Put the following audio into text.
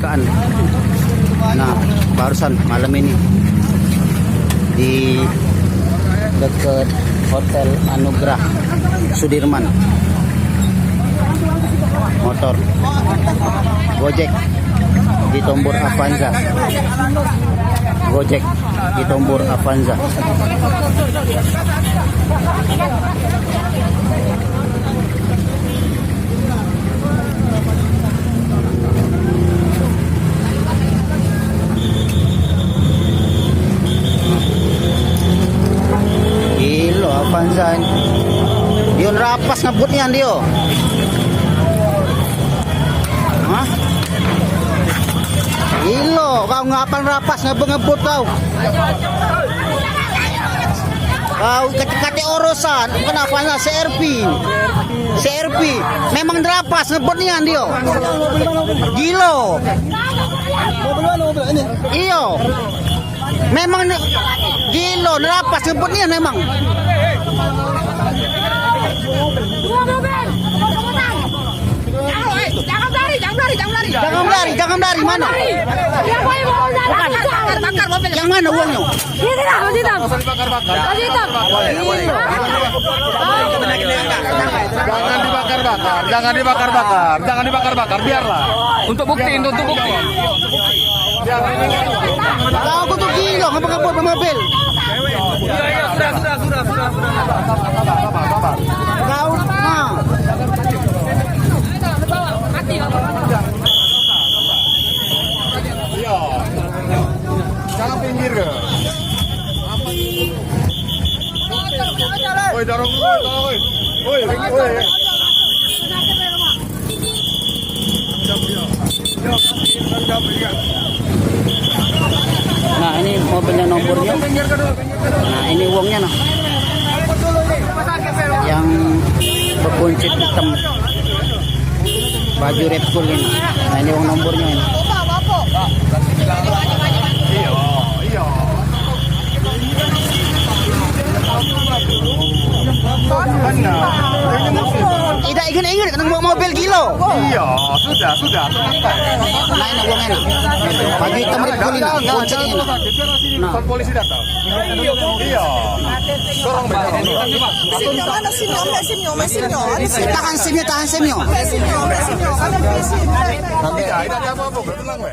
kecelakaan. Nah, barusan malam ini di dekat Hotel Anugrah Sudirman. Motor Gojek ditombor Avanza. Gojek ditombor Avanza. Gilo Avanza. Dion rapas ngebut niyan dio. Hah? Gilo, kau ngapan rapas ngebut kau. Kau kate orosan, kenapa nggak CRP? Memang rapas ngebut niyan dio. Gilo. Iyo. Memang gilo rapas ngebut niyan memang. Jangan lari, mana? Bakar mobil. Yang mana uangnya? Jangan dibakar, biarlah. Untuk bukti. Kau kutu gilo, ngebut mobil. Sudah. Kau, nah. Iya. Jangan pinggir ke. Woi, dorong. Woi. Nah, ini mobilnya nomornya. Nah, ini uangnya nah. Yang berkuncit hitam. Baju Red Bull ini. Nah, ini uang nomornya ini. Iya. Tidak ingat kan bawa mobil gilo. Iya, sudah. Nah, ini uangnya nah. Baju hitam Red Bull ini. Kuncit ini. Nah, Polisi datang. Iya. Dorong tahan simnya. Tidak ada apa-apa, tenang, weh.